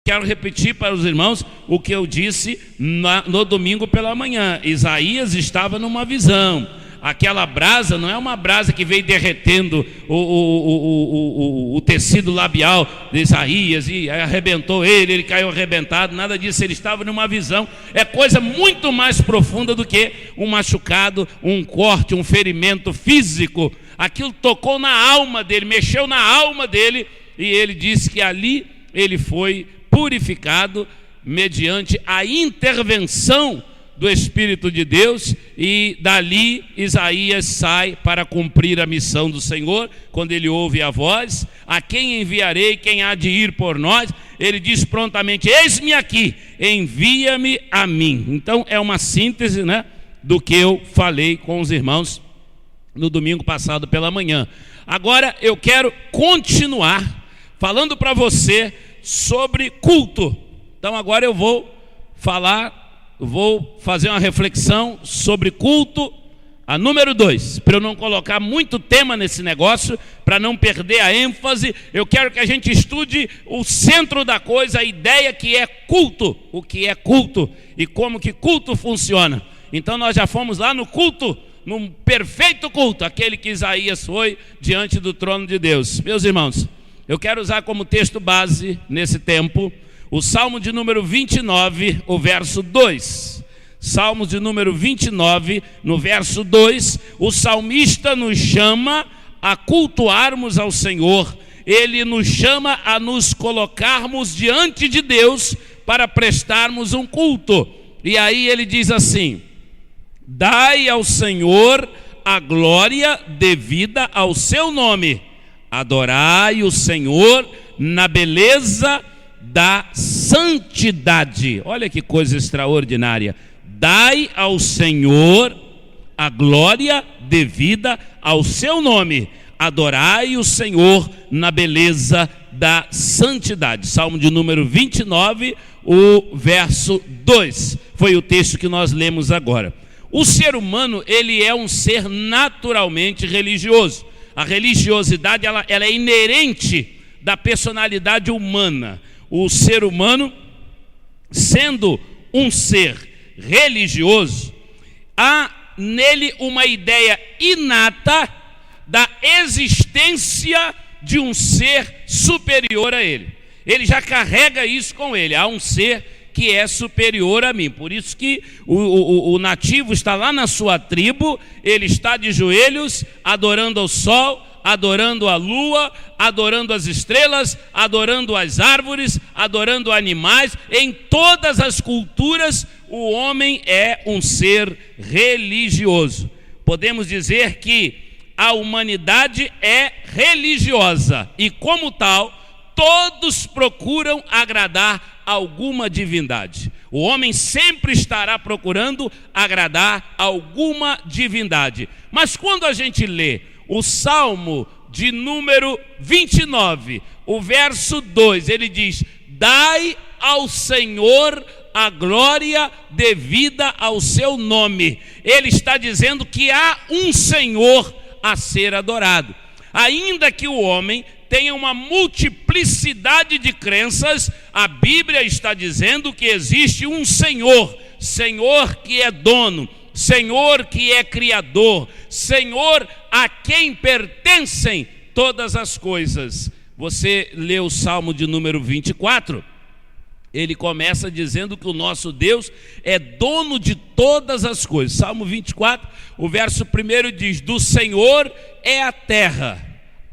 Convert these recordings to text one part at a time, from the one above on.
quero repetir para os irmãos o que eu disse no domingo pela manhã. Isaías estava numa visão. Aquela brasa não é uma brasa que veio derretendo o tecido labial de Isaías e arrebentou ele caiu arrebentado, nada disso. Ele estava numa visão. É coisa muito mais profunda do que um machucado, um corte, um ferimento físico. Aquilo tocou na alma dele, mexeu na alma dele, e ele disse que ali ele foi purificado mediante a intervenção do Espírito de Deus, e dali Isaías sai para cumprir a missão do Senhor. Quando ele ouve a voz: a quem enviarei, quem há de ir por nós? Ele diz prontamente: eis-me aqui, envia-me a mim. Então é uma síntese, né, do que eu falei com os irmãos no domingo passado pela manhã. Agora eu quero continuar falando para você sobre culto. Então agora eu vou fazer uma reflexão sobre culto, a número 2, para eu não colocar muito tema nesse negócio, para não perder a ênfase. Eu quero que a gente estude o centro da coisa, a ideia que é culto, o que é culto e como que culto funciona. Então nós já fomos lá no culto, num perfeito culto, aquele que Isaías foi diante do trono de Deus. Meus irmãos, eu quero usar como texto base nesse tempo o Salmo de número 29, o verso 2. Salmo de número 29, no verso 2, o salmista nos chama a cultuarmos ao Senhor. Ele nos chama a nos colocarmos diante de Deus para prestarmos um culto. E aí ele diz assim: dai ao Senhor a glória devida ao seu nome. Adorai o Senhor na beleza da santidade. Olha que coisa extraordinária. Dai ao Senhor a glória devida ao seu nome. Adorai o Senhor na beleza da santidade. Salmo de número 29, o verso 2. Foi o texto que nós lemos agora. O ser humano, ele é um ser naturalmente religioso. A religiosidade, ela é inerente da personalidade humana. O ser humano, sendo um ser religioso, há nele uma ideia inata da existência de um ser superior a ele. Ele já carrega isso com ele. Há um ser que é superior a mim. Por isso que o nativo está lá na sua tribo, ele está de joelhos, adorando ao sol, adorando a lua, adorando as estrelas, adorando as árvores, adorando animais. Em todas as culturas, o homem é um ser religioso. Podemos dizer que a humanidade é religiosa e, como tal, todos procuram agradar alguma divindade. O homem sempre estará procurando agradar alguma divindade. Mas quando a gente lê o Salmo de número 29, o verso 2, ele diz: dai ao Senhor a glória devida ao seu nome. Ele está dizendo que há um Senhor a ser adorado. Ainda que o homem tenha uma multiplicidade de crenças, a Bíblia está dizendo que existe um Senhor, Senhor que é dono, Senhor que é criador, Senhor a quem pertencem todas as coisas. Você lê o Salmo de número 24, ele começa dizendo que o nosso Deus é dono de todas as coisas. Salmo 24, o verso 1 diz: do Senhor é a terra,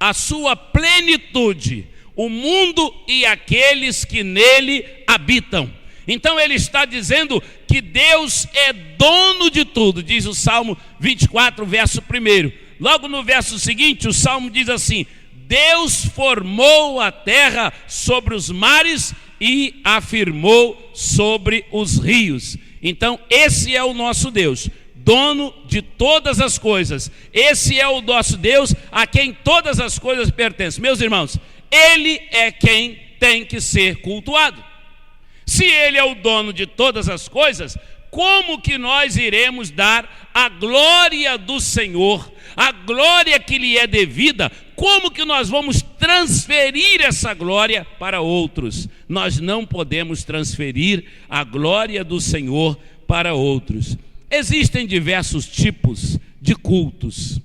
a sua plenitude, o mundo e aqueles que nele habitam. Então ele está dizendo que Deus é dono de tudo, diz o Salmo 24, verso 1. Logo no verso seguinte, o Salmo diz assim: Deus formou a terra sobre os mares e afirmou sobre os rios. Então esse é o nosso Deus, dono de todas as coisas. Esse é o nosso Deus a quem todas as coisas pertencem. Meus irmãos, Ele é quem tem que ser cultuado. Se Ele é o dono de todas as coisas, como que nós iremos dar a glória do Senhor, a glória que lhe é devida, como que nós vamos transferir essa glória para outros? Nós não podemos transferir a glória do Senhor para outros. Existem diversos tipos de cultos,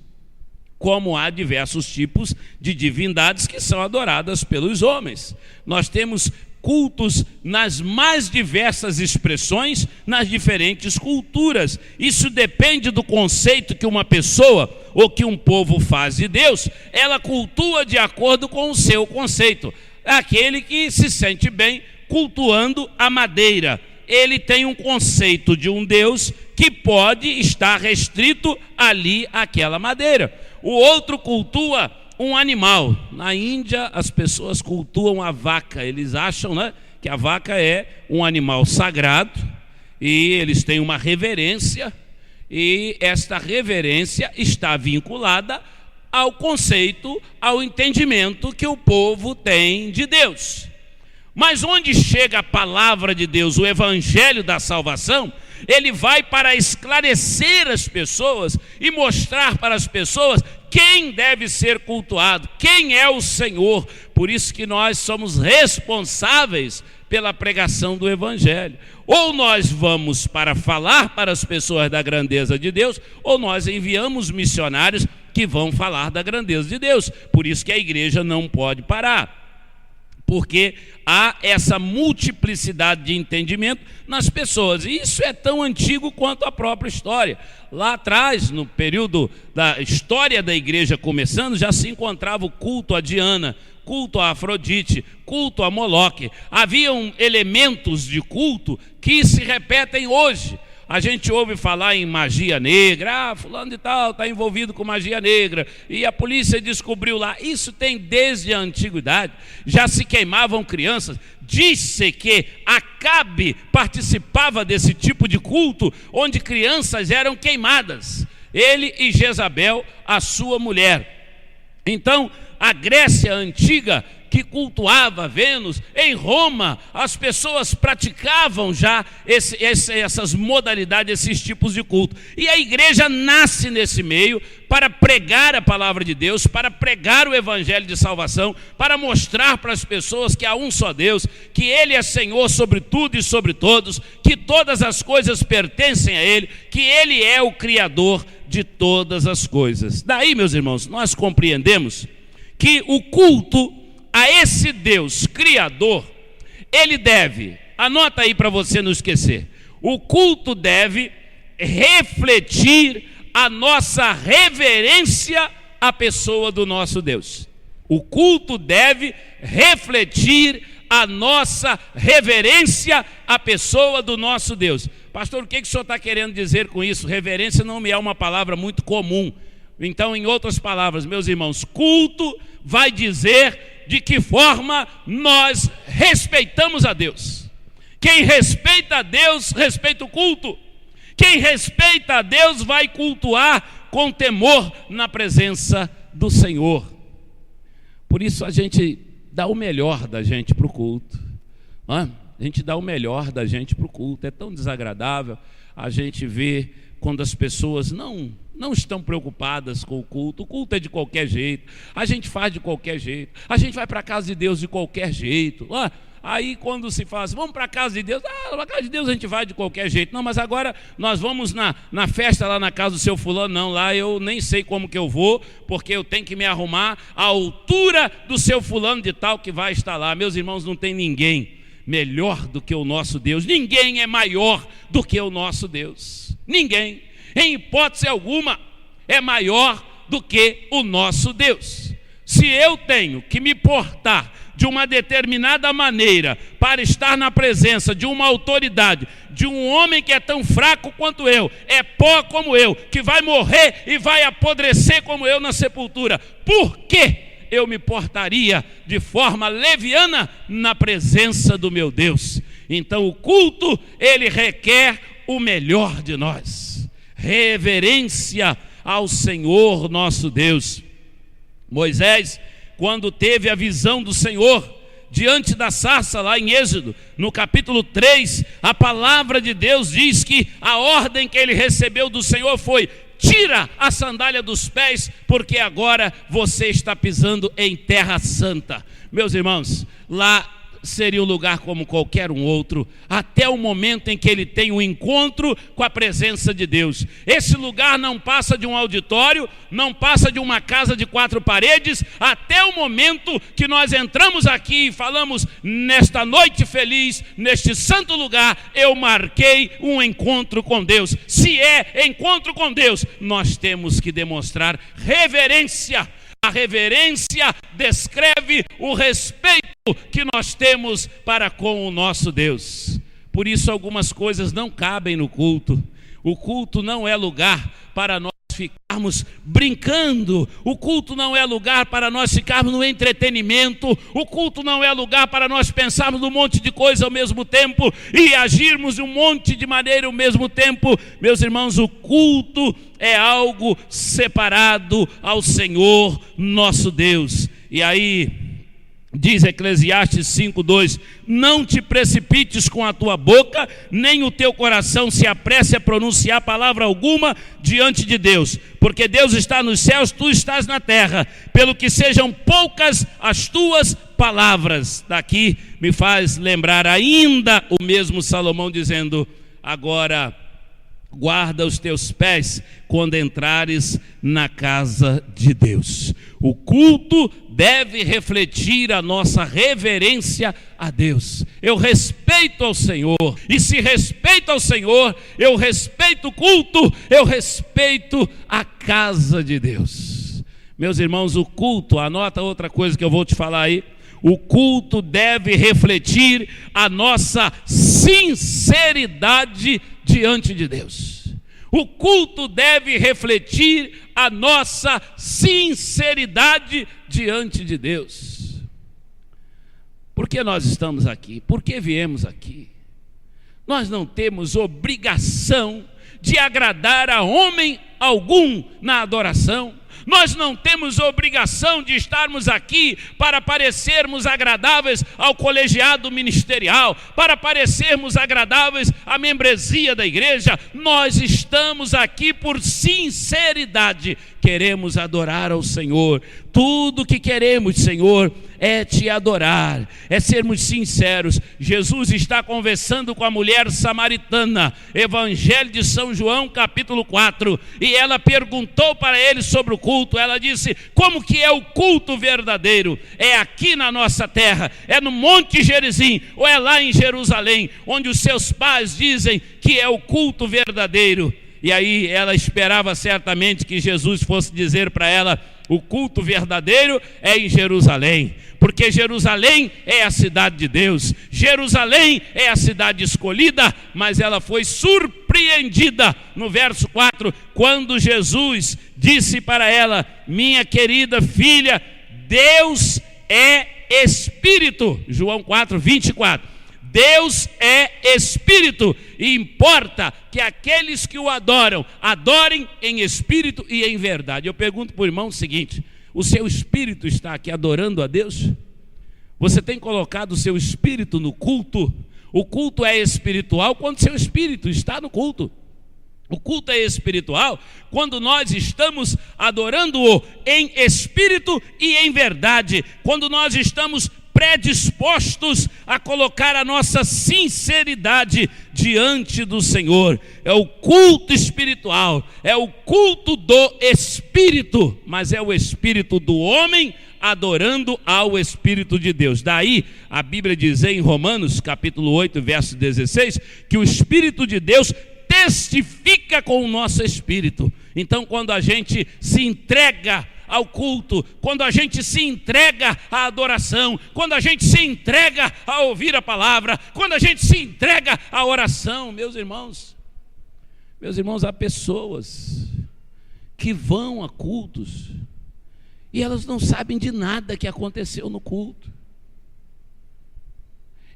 como há diversos tipos de divindades que são adoradas pelos homens. Nós temos cultos nas mais diversas expressões, nas diferentes culturas. Isso depende do conceito que uma pessoa ou que um povo faz de Deus. Ela cultua de acordo com o seu conceito. Aquele que se sente bem cultuando a madeira, ele tem um conceito de um Deus que pode estar restrito ali àquela madeira. O outro cultua um animal. Na Índia as pessoas cultuam a vaca. Eles acham, né, que a vaca é um animal sagrado e eles têm uma reverência, e esta reverência está vinculada ao conceito, ao entendimento que o povo tem de Deus. Mas onde chega a palavra de Deus, o evangelho da salvação, ele vai para esclarecer as pessoas e mostrar para as pessoas quem deve ser cultuado, quem é o Senhor. Por isso que nós somos responsáveis pela pregação do evangelho. Ou nós vamos para falar para as pessoas da grandeza de Deus, ou nós enviamos missionários que vão falar da grandeza de Deus. Por isso que a igreja não pode parar, porque há essa multiplicidade de entendimento nas pessoas. E isso é tão antigo quanto a própria história. Lá atrás, no período da história da igreja começando, já se encontrava o culto a Diana, culto a Afrodite, culto a Moloque. Haviam elementos de culto que se repetem hoje. A gente ouve falar em magia negra, fulano de tal está envolvido com magia negra, e a polícia descobriu lá. Isso tem desde a antiguidade, já se queimavam crianças. Diz-se que Acabe participava desse tipo de culto, onde crianças eram queimadas, ele e Jezabel, a sua mulher. Então, a Grécia antiga, que cultuava Vênus, em Roma as pessoas praticavam já essas modalidades, esses tipos de culto. E a igreja nasce nesse meio para pregar a palavra de Deus, para pregar o evangelho de salvação, para mostrar para as pessoas que há um só Deus, que Ele é Senhor sobre tudo e sobre todos, que todas as coisas pertencem a Ele, que Ele é o Criador de todas as coisas. Daí, meus irmãos, nós compreendemos que o culto a esse Deus Criador, ele deve, anota aí para você não esquecer, o culto deve refletir a nossa reverência à pessoa do nosso Deus. O culto deve refletir a nossa reverência à pessoa do nosso Deus. Pastor, o que o senhor está querendo dizer com isso? Reverência não me é uma palavra muito comum. Então, em outras palavras, meus irmãos, culto vai dizer de que forma nós respeitamos a Deus. Quem respeita a Deus, respeita o culto. Quem respeita a Deus vai cultuar com temor na presença do Senhor. Por isso a gente dá o melhor da gente para o culto. A gente dá o melhor da gente para o culto. É tão desagradável a gente ver quando as pessoas não estão preocupadas com o culto. O culto é de qualquer jeito, a gente faz de qualquer jeito, a gente vai para a casa de Deus de qualquer jeito. Aí quando se fala assim, vamos para a casa de Deus, para a casa de Deus a gente vai de qualquer jeito. Não, mas agora nós vamos na festa lá na casa do seu fulano. Não, lá eu nem sei como que eu vou, porque eu tenho que me arrumar à altura do seu fulano de tal que vai estar lá. Meus irmãos, não tem ninguém melhor do que o nosso Deus, ninguém é maior do que o nosso Deus, ninguém, em hipótese alguma, é maior do que o nosso Deus. Se eu tenho que me portar de uma determinada maneira para estar na presença de uma autoridade, de um homem que é tão fraco quanto eu, é pó como eu, que vai morrer e vai apodrecer como eu na sepultura, por que eu me portaria de forma leviana na presença do meu Deus? Então o culto, ele requer o melhor de nós, reverência ao Senhor nosso Deus. Moisés, quando teve a visão do Senhor, diante da sarça lá em Êxodo, no capítulo 3, a palavra de Deus diz que a ordem que ele recebeu do Senhor foi: tira a sandália dos pés, porque agora você está pisando em terra santa. Meus irmãos, lá seria um lugar como qualquer um outro, até o momento em que ele tem um encontro com a presença de Deus. Esse lugar não passa de um auditório, não passa de uma casa de 4 paredes, até o momento que nós entramos aqui e falamos: nesta noite feliz, neste santo lugar, eu marquei um encontro com Deus. Se é encontro com Deus, nós temos que demonstrar reverência. A reverência descreve o respeito que nós temos para com o nosso Deus. Por isso algumas coisas não cabem no culto. O culto não é lugar para nós ficarmos brincando. O culto não é lugar para nós ficarmos no entretenimento. O culto não é lugar para nós pensarmos num monte de coisa ao mesmo tempo e agirmos de um monte de maneira ao mesmo tempo. Meus irmãos, o culto é algo separado ao Senhor nosso Deus. E aí diz Eclesiastes 5:2: não te precipites com a tua boca, nem o teu coração se apresse a pronunciar palavra alguma diante de Deus, porque Deus está nos céus, tu estás na terra, pelo que sejam poucas as tuas palavras. Daqui me faz lembrar ainda o mesmo Salomão dizendo: agora guarda os teus pés quando entrares na casa de Deus. O culto deve refletir a nossa reverência a Deus. Eu respeito ao Senhor, e se respeito ao Senhor, eu respeito o culto, eu respeito a casa de Deus. Meus irmãos, o culto, anota outra coisa que eu vou te falar aí. O culto deve refletir a nossa sinceridade diante de Deus. O culto deve refletir a nossa sinceridade diante de Deus. Por que nós estamos aqui? Por que viemos aqui? Nós não temos obrigação de agradar a homem algum na adoração. Nós não temos obrigação de estarmos aqui para parecermos agradáveis ao colegiado ministerial, para parecermos agradáveis à membresia da igreja. Nós estamos aqui por sinceridade. Queremos adorar ao Senhor. Tudo que queremos, Senhor, é te adorar, é sermos sinceros. Jesus está conversando com a mulher samaritana, Evangelho de São João, capítulo 4, e ela perguntou para ele sobre o culto. Ela disse: como que é o culto verdadeiro? É aqui na nossa terra? É no Monte Gerizim? Ou é lá em Jerusalém, onde os seus pais dizem que é o culto verdadeiro? E aí ela esperava certamente que Jesus fosse dizer para ela: o culto verdadeiro é em Jerusalém, porque Jerusalém é a cidade de Deus, Jerusalém é a cidade escolhida. Mas ela foi surpreendida no verso 4, quando Jesus disse para ela: minha querida filha, Deus é Espírito. João 4:24. Deus é Espírito, e importa que aqueles que o adoram, adorem em espírito e em verdade. Eu pergunto para o irmão o seguinte: o seu espírito está aqui adorando a Deus? Você tem colocado o seu espírito no culto? O culto é espiritual quando seu espírito está no culto. O culto é espiritual quando nós estamos adorando-o em espírito e em verdade, quando nós estamos predispostos a colocar a nossa sinceridade diante do Senhor. É o culto espiritual, é o culto do Espírito, mas é o Espírito do homem adorando ao Espírito de Deus. Daí a Bíblia diz em Romanos capítulo 8, verso 16, que o Espírito de Deus testifica com o nosso espírito. Então, quando a gente se entrega ao culto, quando a gente se entrega à adoração, quando a gente se entrega a ouvir a palavra, quando a gente se entrega à oração, meus irmãos, há pessoas que vão a cultos e elas não sabem de nada que aconteceu no culto.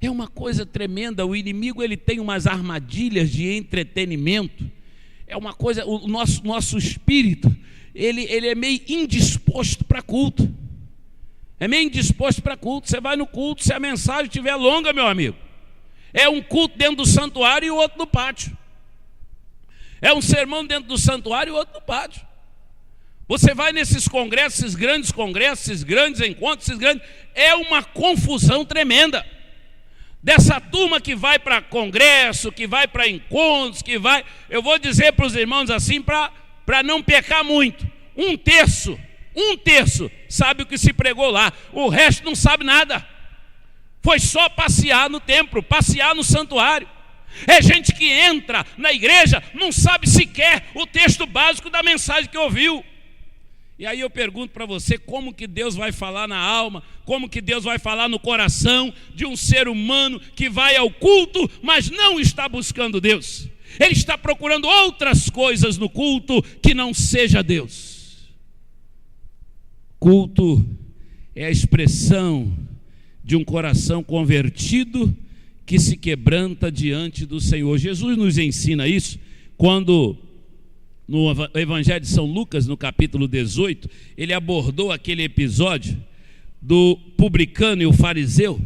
É uma coisa tremenda. O inimigo, ele tem umas armadilhas de entretenimento. É uma coisa, o nosso espírito, ele é meio indisposto para culto. É meio indisposto para culto. Você vai no culto, se a mensagem estiver longa, meu amigo, é um culto dentro do santuário e o outro no pátio. É um sermão dentro do santuário e o outro no pátio. Você vai nesses congressos, esses grandes encontros, é uma confusão tremenda. Dessa turma que vai para congresso, que vai para encontros, eu vou dizer para os irmãos assim, para não pecar muito. Um terço sabe o que se pregou lá, o resto não sabe nada. Foi só passear no templo, passear no santuário. É gente que entra na igreja, não sabe sequer o texto básico da mensagem que ouviu. E aí eu pergunto para você, como que Deus vai falar na alma, como que Deus vai falar no coração de um ser humano que vai ao culto, mas não está buscando Deus? Ele está procurando outras coisas no culto que não seja Deus. Culto é a expressão de um coração convertido que se quebranta diante do Senhor. Jesus nos ensina isso quando, no Evangelho de São Lucas, no capítulo 18, ele abordou aquele episódio do publicano e o fariseu.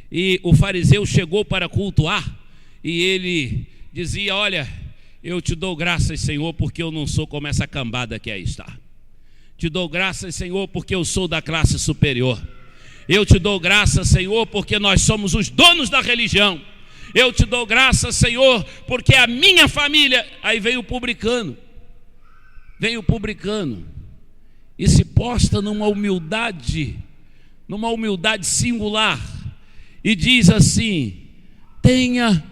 E o fariseu chegou para cultuar e ele dizia: olha, eu te dou graças, Senhor, porque eu não sou como essa cambada que aí está. Te dou graças, Senhor, porque eu sou da classe superior. Eu te dou graças, Senhor, porque nós somos os donos da religião. Eu te dou graças, Senhor, porque a minha família... Aí veio o publicano e se posta numa humildade singular e diz assim: tenha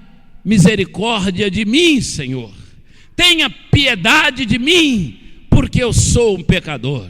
misericórdia de mim, Senhor, tenha piedade de mim, porque eu sou um pecador.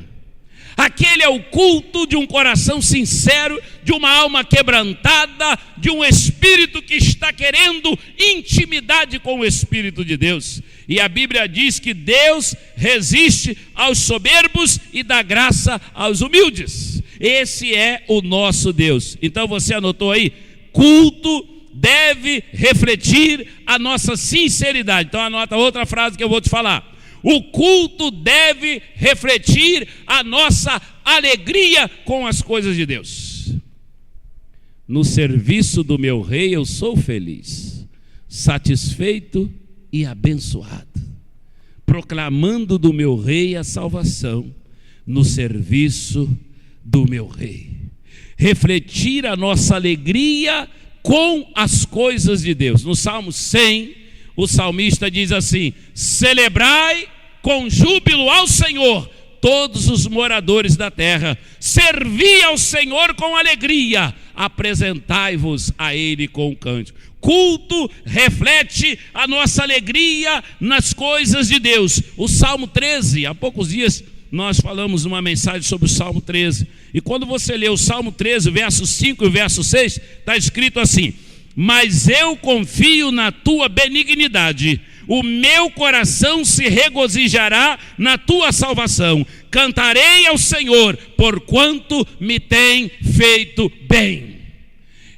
Aquele é o culto de um coração sincero, de uma alma quebrantada, de um espírito que está querendo intimidade com o Espírito de Deus. E a Bíblia diz que Deus resiste aos soberbos e dá graça aos humildes. Esse é o nosso Deus. Então você anotou aí? Culto deve refletir a nossa sinceridade. Então anota outra frase que eu vou te falar. O culto deve refletir a nossa alegria com as coisas de Deus. No serviço do meu rei eu sou feliz, satisfeito e abençoado, proclamando do meu rei a salvação, no serviço do meu rei. Refletir a nossa alegria com as coisas de Deus. No Salmo 100, o salmista diz assim: celebrai com júbilo ao Senhor todos os moradores da terra, servi ao Senhor com alegria, apresentai-vos a Ele com cântico. Culto reflete a nossa alegria nas coisas de Deus. O Salmo 13, há poucos dias nós falamos uma mensagem sobre o Salmo 13, e quando você lê o Salmo 13, verso 5 e verso 6, está escrito assim: mas eu confio na tua benignidade, o meu coração se regozijará na tua salvação, cantarei ao Senhor, porquanto me tem feito bem.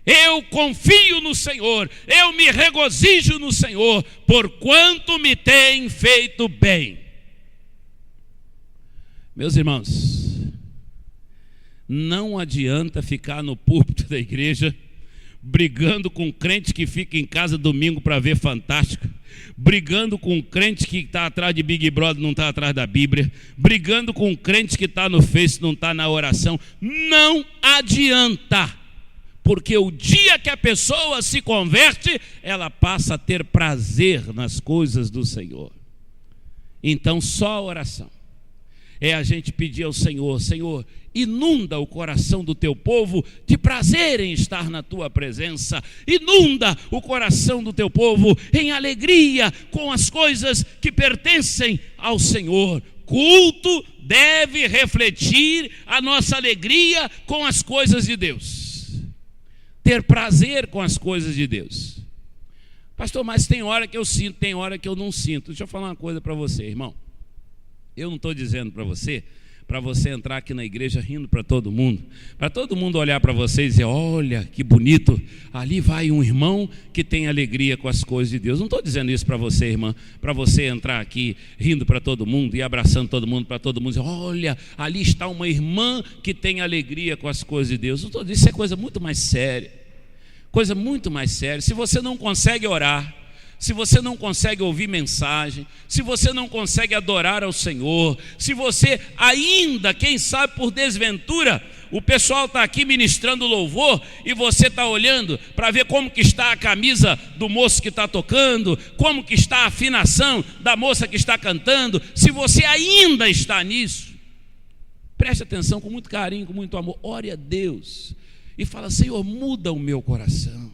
Eu confio no Senhor, eu me regozijo no Senhor, porquanto me tem feito bem. Meus irmãos, não adianta ficar no púlpito da igreja brigando com crente que fica em casa domingo para ver Fantástico, brigando com crente que está atrás de Big Brother, não está atrás da Bíblia, brigando com crente que está no Face, não está na oração. Não adianta, porque o dia que a pessoa se converte, ela passa a ter prazer nas coisas do Senhor. Então só a oração é a gente pedir ao Senhor: Senhor, inunda o coração do teu povo de prazer em estar na tua presença, inunda o coração do teu povo em alegria com as coisas que pertencem ao Senhor. Culto deve refletir a nossa alegria com as coisas de Deus, ter prazer com as coisas de Deus. Pastor, mas tem hora que eu sinto, tem hora que eu não sinto. Deixa eu falar uma coisa para você, irmão. Eu não estou dizendo para você para você entrar aqui na igreja rindo para todo mundo olhar para você e dizer: olha que bonito, ali vai um irmão que tem alegria com as coisas de Deus. Não estou dizendo isso para você, irmã, para você entrar aqui rindo para todo mundo e abraçando todo mundo, para todo mundo dizer: olha, ali está uma irmã que tem alegria com as coisas de Deus. Não estou dizendo, isso é coisa muito mais séria, coisa muito mais séria. Se você não consegue orar, se você não consegue ouvir mensagem, se você não consegue adorar ao Senhor, se você ainda, quem sabe por desventura, o pessoal está aqui ministrando louvor e você está olhando para ver como que está a camisa do moço que está tocando, como que está a afinação da moça que está cantando, se você ainda está nisso, preste atenção com muito carinho, com muito amor, ore a Deus e fala: Senhor, muda o meu coração,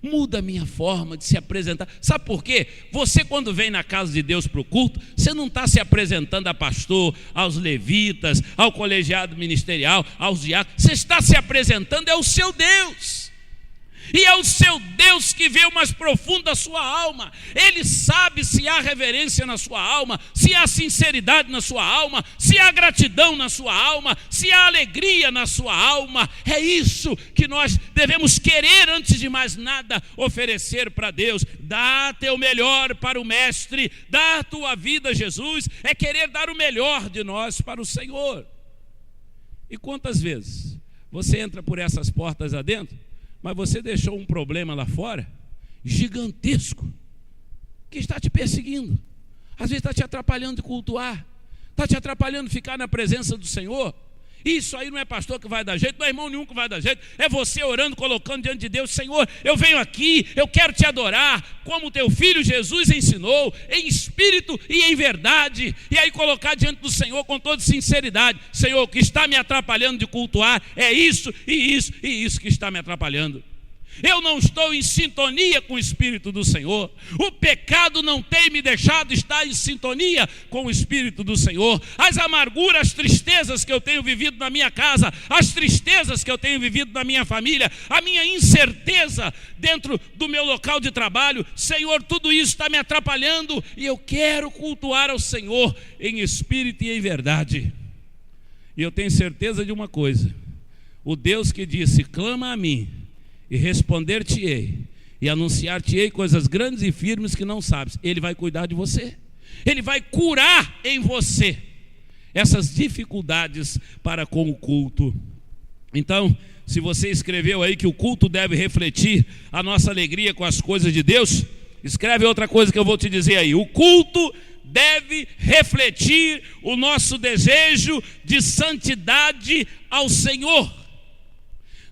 muda a minha forma de se apresentar. Sabe por quê? Você, quando vem na casa de Deus para o culto, você não está se apresentando a pastor, aos levitas, ao colegiado ministerial, aos diáconos. Você está se apresentando ao seu Deus. E é o seu Deus que vê o mais profundo da sua alma. Ele sabe se há reverência na sua alma, se há sinceridade na sua alma, se há gratidão na sua alma, se há alegria na sua alma. É isso que nós devemos querer, antes de mais nada, oferecer para Deus. Dá teu melhor para o Mestre, dá a tua vida a Jesus, é querer dar o melhor de nós para o Senhor. E quantas vezes você entra por essas portas adentro, mas você deixou um problema lá fora, gigantesco, que está te perseguindo, às vezes está te atrapalhando de cultuar, está te atrapalhando de ficar na presença do Senhor. Isso aí não é pastor que vai dar jeito, não é irmão nenhum que vai dar jeito, é você orando, colocando diante de Deus: Senhor, eu venho aqui, eu quero te adorar, como teu filho Jesus ensinou, em espírito e em verdade. E aí colocar diante do Senhor com toda sinceridade: Senhor, o que está me atrapalhando de cultuar é isso e isso e isso que está me atrapalhando. Eu não estou em sintonia com o Espírito do Senhor. O pecado não tem me deixado estar em sintonia com o Espírito do Senhor. As amarguras, as tristezas que eu tenho vivido na minha casa, as tristezas que eu tenho vivido na minha família, a minha incerteza dentro do meu local de trabalho, Senhor, tudo isso está me atrapalhando e eu quero cultuar ao Senhor em espírito e em verdade. E eu tenho certeza de uma coisa: o Deus que disse: clama a mim e responder-te-ei, e anunciar-te-ei coisas grandes e firmes que não sabes, Ele vai cuidar de você, Ele vai curar em você essas dificuldades para com o culto. Então, se você escreveu aí que o culto deve refletir a nossa alegria com as coisas de Deus, escreve outra coisa que eu vou te dizer aí: o culto deve refletir o nosso desejo de santidade ao Senhor.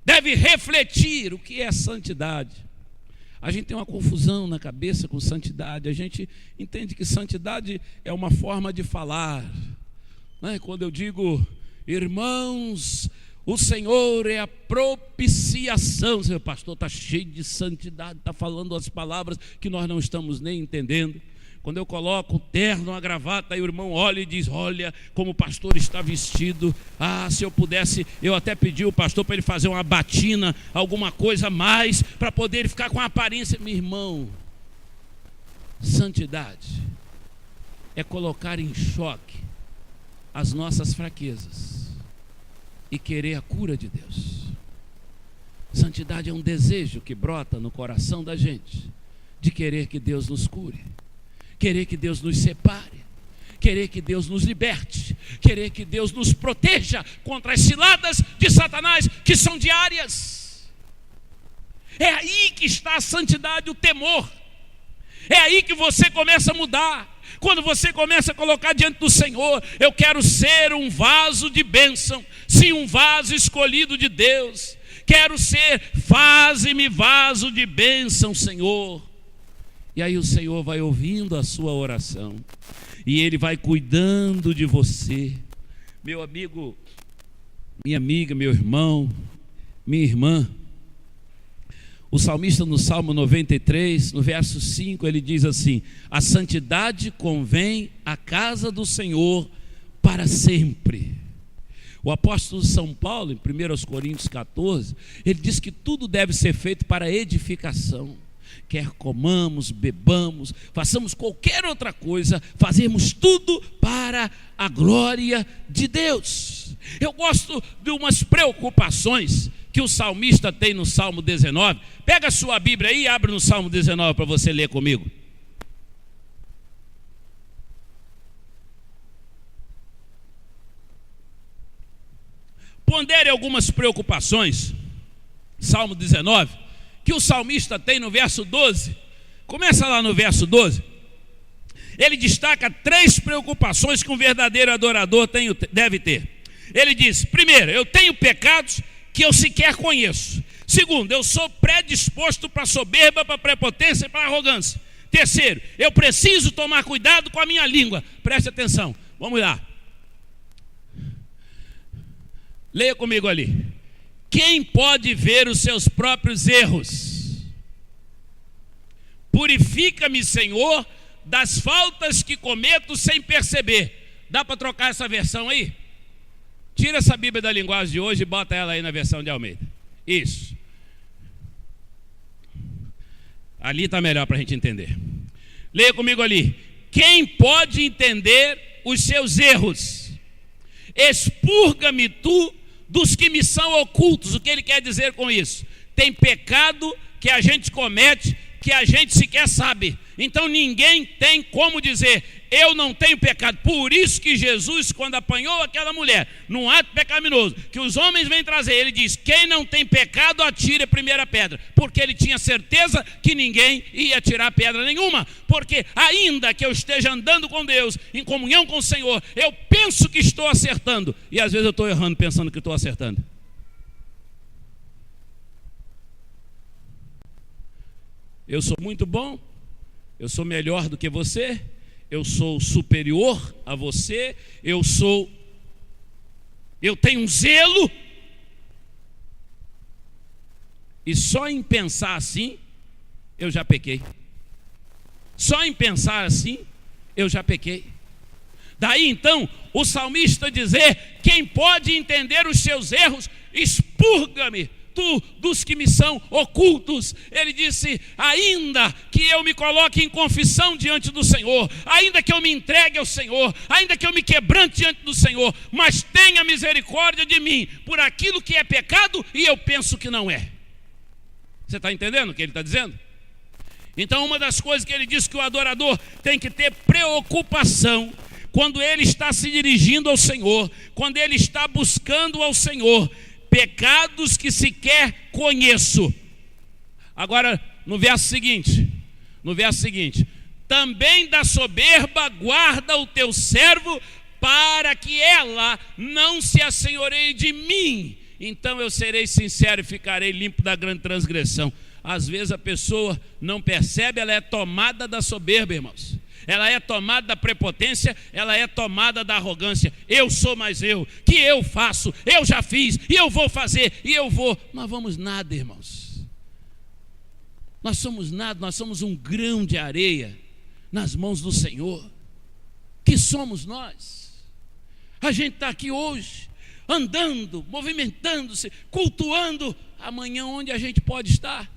Deve refletir o que é santidade. A gente tem uma confusão na cabeça com santidade. A gente entende que santidade é uma forma de falar, né? Quando eu digo: irmãos, o Senhor é a propiciação, o pastor está cheio de santidade, está falando as palavras que nós não estamos nem entendendo. Quando eu coloco o terno, a gravata, aí o irmão olha e diz: olha como o pastor está vestido. Ah, se eu pudesse, eu até pedi o pastor para ele fazer uma batina, alguma coisa a mais, para poder ficar com a aparência. Meu irmão, santidade é colocar em choque as nossas fraquezas e querer a cura de Deus. Santidade é um desejo que brota no coração da gente, de querer que Deus nos cure, querer que Deus nos separe, querer que Deus nos liberte, querer que Deus nos proteja contra as ciladas de Satanás, que são diárias. É aí que está a santidade, o temor. É aí que você começa a mudar. Quando você começa a colocar diante do Senhor: eu quero ser um vaso de bênção, sim, um vaso escolhido de Deus. Quero ser, faze-me vaso de bênção, Senhor. E aí o Senhor vai ouvindo a sua oração, e Ele vai cuidando de você. Meu amigo, minha amiga, meu irmão, minha irmã, o salmista no Salmo 93, no verso 5, ele diz assim: a santidade convém à casa do Senhor para sempre. O apóstolo São Paulo, em 1 Coríntios 14, ele diz que tudo deve ser feito para edificação. Quer comamos, bebamos, façamos qualquer outra coisa, fazemos tudo para a glória de Deus. Eu gosto de umas preocupações que o salmista tem no Salmo 19. Pega a sua Bíblia aí e abre no Salmo 19 para você ler comigo. Pondere algumas preocupações, Salmo 19, que o salmista tem no verso 12. Começa lá no verso 12. Ele destaca 3 preocupações que um verdadeiro adorador deve ter. Ele diz: primeiro, eu tenho pecados que eu sequer conheço. Segundo, eu sou predisposto para a soberba, para a prepotência e para a arrogância. Terceiro, eu preciso tomar cuidado com a minha língua. Preste atenção, vamos lá. Leia comigo ali. Quem pode ver os seus próprios erros? Purifica-me, Senhor, das faltas que cometo sem perceber. Dá para trocar essa versão aí? Tira essa Bíblia da linguagem de hoje e bota ela aí na versão de Almeida. Isso. Ali está melhor para a gente entender. Leia comigo ali. Quem pode entender os seus erros? Expurga-me tu dos que me são ocultos. O que ele quer dizer com isso? Tem pecado que a gente comete, que a gente sequer sabe. Então ninguém tem como dizer, eu não tenho pecado. Por isso que Jesus, quando apanhou aquela mulher num ato pecaminoso, que os homens vêm trazer, ele diz, quem não tem pecado, atire a primeira pedra. Porque ele tinha certeza que ninguém ia tirar pedra nenhuma. Porque ainda que eu esteja andando com Deus, em comunhão com o Senhor, eu penso que estou acertando. E às vezes eu estou errando pensando que estou acertando. Eu sou muito bom, eu sou melhor do que você, eu sou superior a você, eu tenho um zelo. E só em pensar assim, eu já pequei. Só em pensar assim, eu já pequei. Daí então, o salmista dizer, quem pode entender os seus erros, expurga-me dos que me são ocultos. Ele disse, ainda que eu me coloque em confissão diante do Senhor, ainda que eu me entregue ao Senhor, ainda que eu me quebrante diante do Senhor, mas tenha misericórdia de mim por aquilo que é pecado e eu penso que não é. Você está entendendo o que ele está dizendo? Então uma das coisas que ele diz que o adorador tem que ter preocupação quando ele está se dirigindo ao Senhor, quando ele está buscando ao Senhor, pecados que sequer conheço. Agora, no verso seguinte, também da soberba guarda o teu servo, para que ela não se assenhoreie de mim. Então eu serei sincero e ficarei limpo da grande transgressão. Às vezes a pessoa não percebe, ela é tomada da soberba, irmãos. Ela é tomada da prepotência, ela é tomada da arrogância. Eu sou mais eu, que eu faço, eu já fiz, e eu vou fazer, e eu vou. Nós vamos nada, irmãos. Nós somos nada, nós somos um grão de areia nas mãos do Senhor. Que somos nós? A gente está aqui hoje, andando, movimentando-se, cultuando. Amanhã onde a gente pode estar?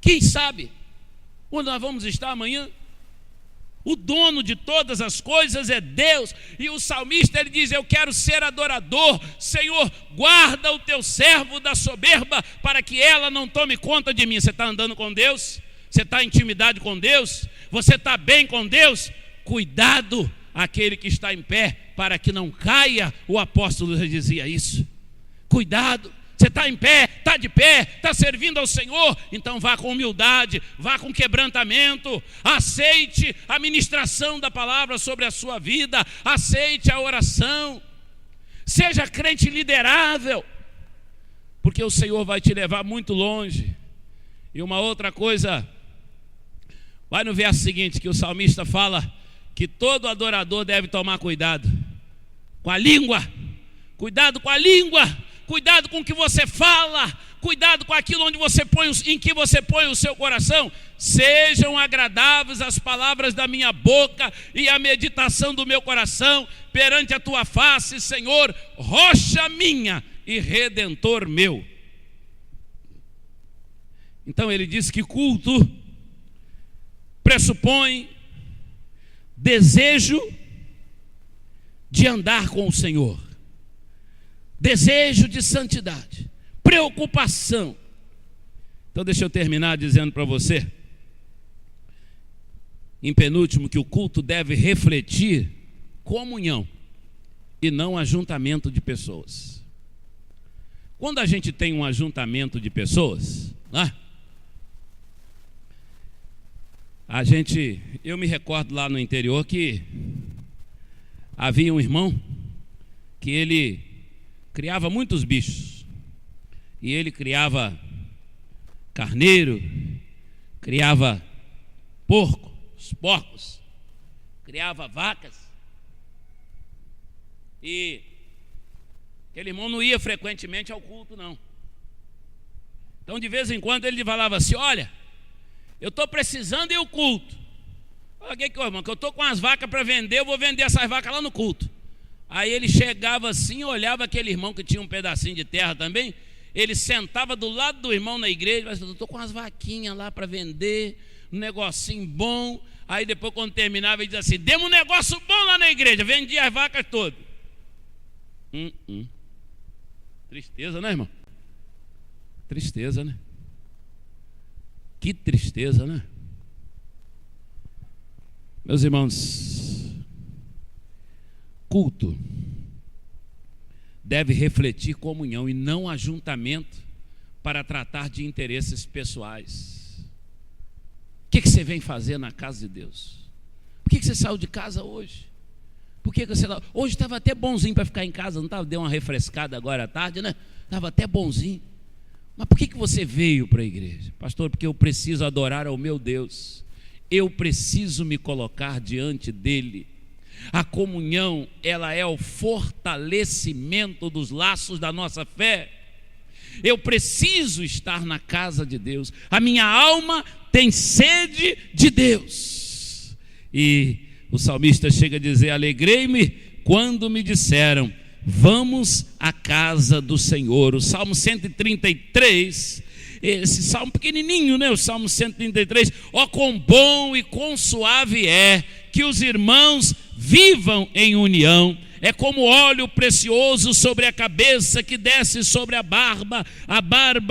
Quem sabe onde nós vamos estar amanhã? O dono de todas as coisas é Deus. E o salmista ele diz, eu quero ser adorador. Senhor, guarda o teu servo da soberba, para que ela não tome conta de mim. Você está andando com Deus? Você está em intimidade com Deus? Você está bem com Deus? Cuidado aquele que está em pé, para que não caia. O apóstolo já dizia isso. Cuidado. Você está em pé, está de pé, está servindo ao Senhor, então vá com humildade, vá com quebrantamento, aceite a ministração da palavra sobre a sua vida, aceite a oração, seja crente liderável, porque o Senhor vai te levar muito longe. E uma outra coisa, vai no verso seguinte, que o salmista fala que todo adorador deve tomar cuidado com a língua, cuidado com a língua. Cuidado com o que você fala, cuidado com aquilo onde em que você põe o seu coração. Sejam agradáveis as palavras da minha boca e a meditação do meu coração perante a tua face, Senhor, rocha minha e redentor meu. Então ele diz que culto pressupõe desejo de andar com o Senhor, desejo de santidade, preocupação. Então deixa eu terminar dizendo para você, em penúltimo, que o culto deve refletir comunhão e não ajuntamento de pessoas. Quando a gente tem um ajuntamento de pessoas, eu me recordo lá no interior que havia um irmão que ele criava muitos bichos, e ele criava carneiro, criava porcos, criava vacas, e aquele irmão não ia frequentemente ao culto, não. Então de vez em quando ele falava assim: olha, eu estou precisando ir ao culto. Olha aqui, irmão, que eu estou com as vacas para vender, eu vou vender essas vacas lá no culto. Aí ele chegava assim, olhava aquele irmão que tinha um pedacinho de terra também, ele sentava do lado do irmão na igreja, mas eu estou com as vaquinhas lá para vender, um negocinho bom. Aí depois, quando terminava, ele dizia assim: demos um negócio bom lá na igreja, vendia as vacas todas. Tristeza, né, irmão? Tristeza, né? Que tristeza, né? Meus irmãos, culto deve refletir comunhão e não ajuntamento para tratar de interesses pessoais. O que você vem fazer na casa de Deus? Por que você saiu de casa hoje? Por que você... Hoje estava até bonzinho para ficar em casa, não estava? Deu uma refrescada agora à tarde, né? Estava até bonzinho. Mas por que você veio para a igreja? Pastor, porque eu preciso adorar ao meu Deus. Eu preciso me colocar diante dele. A comunhão, ela é o fortalecimento dos laços da nossa fé. Eu preciso estar na casa de Deus. A minha alma tem sede de Deus. E o salmista chega a dizer: alegrei-me quando me disseram, vamos à casa do Senhor. O Salmo 133, esse salmo pequenininho, né? O Salmo 133, ó, quão bom e quão suave é que os irmãos vivam em união. É como óleo precioso sobre a cabeça, que desce sobre a barba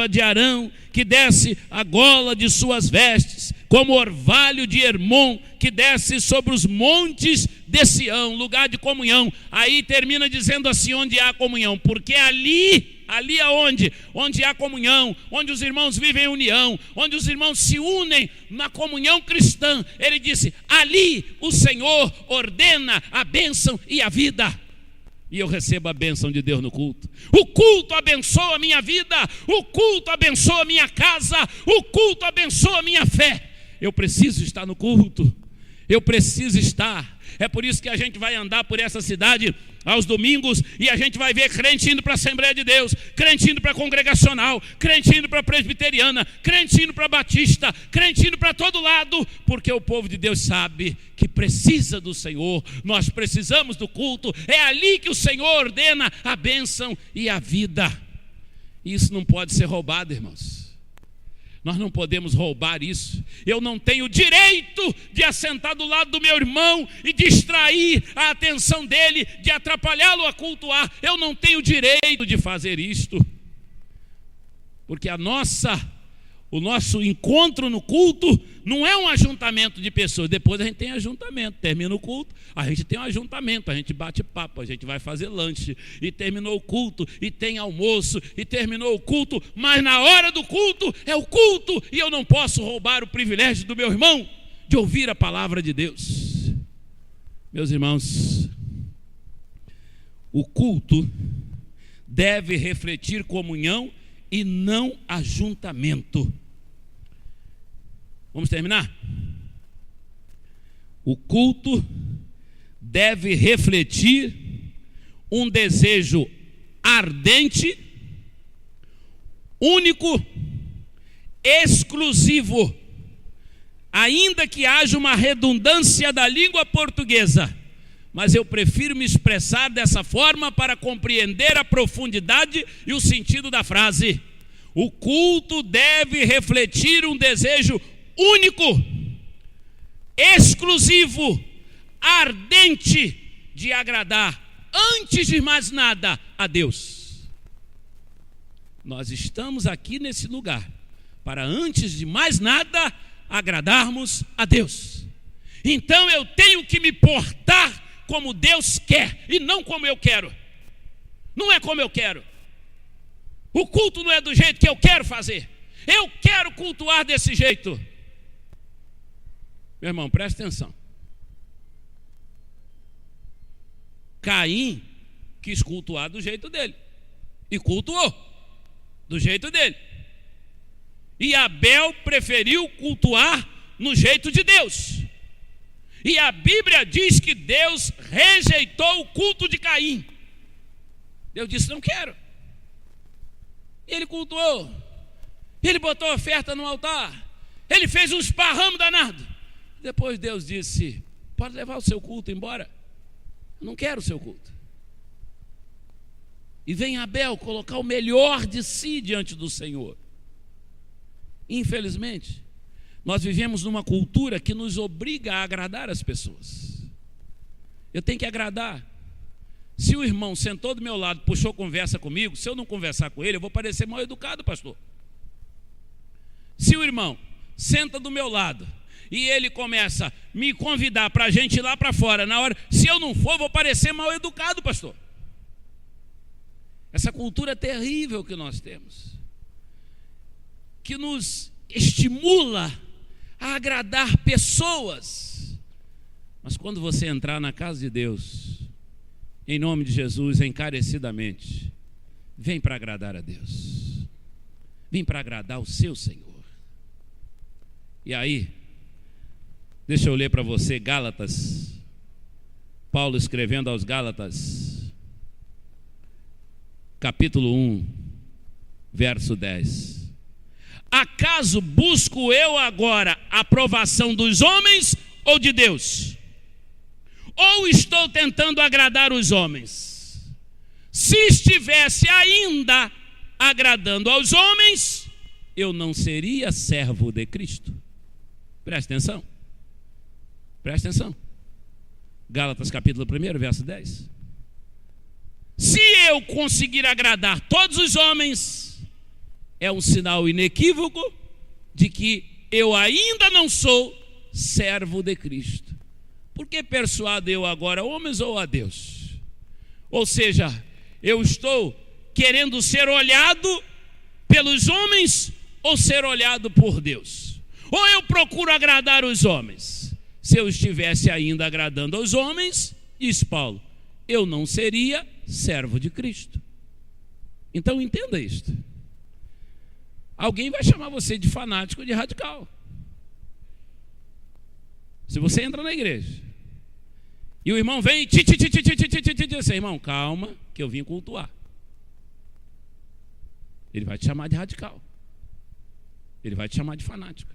de Arão, que desce a gola de suas vestes, como orvalho de Hermon, que desce sobre os montes de Sião, lugar de comunhão. Aí termina dizendo assim: onde há comunhão, porque ali aonde? Onde há comunhão, onde os irmãos vivem em união, onde os irmãos se unem na comunhão cristã, ele disse: ali o Senhor ordena a bênção e a vida. E eu recebo a bênção de Deus no culto. O culto abençoa a minha vida, o culto abençoa a minha casa, o culto abençoa a minha fé. Eu preciso estar no culto, eu preciso estar. É por isso que a gente vai andar por essa cidade aos domingos e a gente vai ver crente indo para a Assembleia de Deus, crente indo para a Congregacional, crente indo para a Presbiteriana, crente indo para a Batista, crente indo para todo lado, porque o povo de Deus sabe que precisa do Senhor. Nós precisamos do culto. É ali que o Senhor ordena a bênção e a vida. Isso não pode ser roubado, irmãos. Nós não podemos roubar isso. Eu não tenho direito de assentar do lado do meu irmão e distrair a atenção dele, de atrapalhá-lo a cultuar. Eu não tenho direito de fazer isto. Porque o nosso encontro no culto não é um ajuntamento de pessoas. Depois a gente tem ajuntamento, termina o culto, a gente tem um ajuntamento, a gente bate papo, a gente vai fazer lanche, e terminou o culto, e tem almoço, e terminou o culto, mas na hora do culto é o culto, e eu não posso roubar o privilégio do meu irmão de ouvir a palavra de Deus. Meus irmãos, o culto deve refletir comunhão e não ajuntamento. Vamos terminar? O culto deve refletir um desejo ardente, único, exclusivo, ainda que haja uma redundância da língua portuguesa, mas eu prefiro me expressar dessa forma para compreender a profundidade e o sentido da frase. O culto deve refletir um desejo único, exclusivo, ardente de agradar, antes de mais nada, a Deus. Nós estamos aqui nesse lugar para, antes de mais nada, agradarmos a Deus. Então eu tenho que me portar como Deus quer e não como eu quero. Não é como eu quero. O culto não é do jeito que eu quero fazer. Eu quero cultuar desse jeito. Meu irmão, presta atenção. Caim quis cultuar do jeito dele e cultuou do jeito dele. E Abel preferiu cultuar no jeito de Deus. E a Bíblia diz que Deus rejeitou o culto de Caim. Deus disse: não quero. E ele cultuou. Ele botou oferta no altar. Ele fez um esparramo danado. Depois Deus disse: pode levar o seu culto embora. Eu não quero o seu culto. E vem Abel colocar o melhor de si diante do Senhor. Infelizmente, nós vivemos numa cultura que nos obriga a agradar as pessoas. Eu tenho que agradar. Se o irmão sentou do meu lado, puxou conversa comigo, se eu não conversar com ele, eu vou parecer mal educado, pastor. Se o irmão senta do meu lado e ele começa a me convidar para a gente ir lá para fora, na hora, se eu não for, eu vou parecer mal educado, pastor. Essa cultura terrível que nós temos, que nos estimula a agradar pessoas. Mas quando você entrar na casa de Deus, em nome de Jesus, encarecidamente, vem para agradar a Deus. Vem para agradar o seu Senhor. E aí, deixa eu ler para você Gálatas. Paulo escrevendo aos Gálatas, capítulo 1, verso 10. Acaso busco eu agora a aprovação dos homens ou de Deus? Ou estou tentando agradar os homens? Se estivesse ainda agradando aos homens, eu não seria servo de Cristo. Presta atenção. Presta atenção. Gálatas capítulo 1, verso 10. Se eu conseguir agradar todos os homens, é um sinal inequívoco de que eu ainda não sou servo de Cristo. Por que persuado eu agora homens ou a Deus? Ou seja, eu estou querendo ser olhado pelos homens ou ser olhado por Deus? Ou eu procuro agradar os homens? Se eu estivesse ainda agradando aos homens, diz Paulo, eu não seria servo de Cristo. Então entenda isto. Alguém vai chamar você de fanático, de radical. Se você entra na igreja e o irmão vem e diz: irmão, calma, que eu vim cultuar. Ele vai te chamar de radical. Ele vai te chamar de fanático.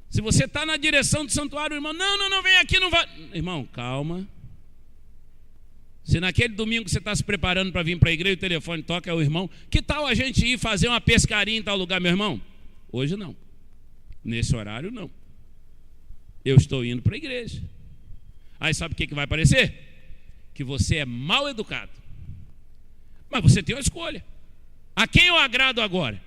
Se você está na direção do santuário, o irmão, não, vem aqui, não vai. Irmão, calma. Se naquele domingo que você está se preparando para vir para a igreja, o telefone toca, é o irmão, que tal a gente ir fazer uma pescaria em tal lugar, meu irmão? Hoje não. Nesse horário não. Eu estou indo para a igreja. Aí sabe o que vai parecer? Que você é mal educado. Mas você tem uma escolha. A quem eu agrado agora?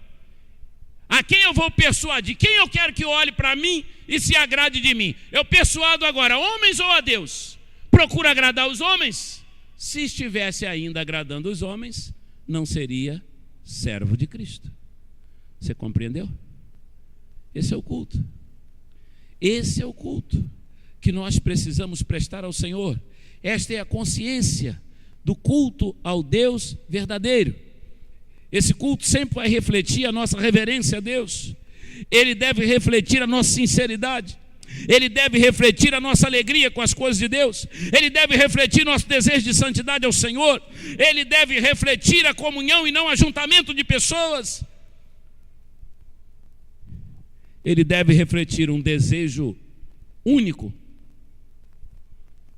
A quem eu vou persuadir? Quem eu quero que olhe para mim e se agrade de mim? Eu persuado agora, homens ou a Deus? Procuro agradar os homens? Se estivesse ainda agradando os homens, não seria servo de Cristo. Você compreendeu? Esse é o culto. Esse é o culto que nós precisamos prestar ao Senhor. Esta é a consciência do culto ao Deus verdadeiro. Esse culto sempre vai refletir a nossa reverência a Deus. Ele deve refletir a nossa sinceridade. Ele deve refletir a nossa alegria com as coisas de Deus. Ele deve refletir nosso desejo de santidade ao Senhor. Ele deve refletir a comunhão e não ajuntamento de pessoas. Ele deve refletir um desejo único,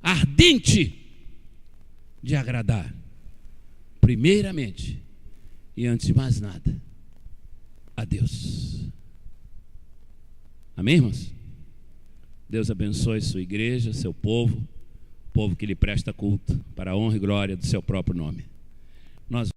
ardente, de agradar, primeiramente, E antes de mais nada, a Deus. Amém, irmãos? Deus abençoe sua igreja, seu povo que lhe presta culto, para a honra e glória do seu próprio nome. Nós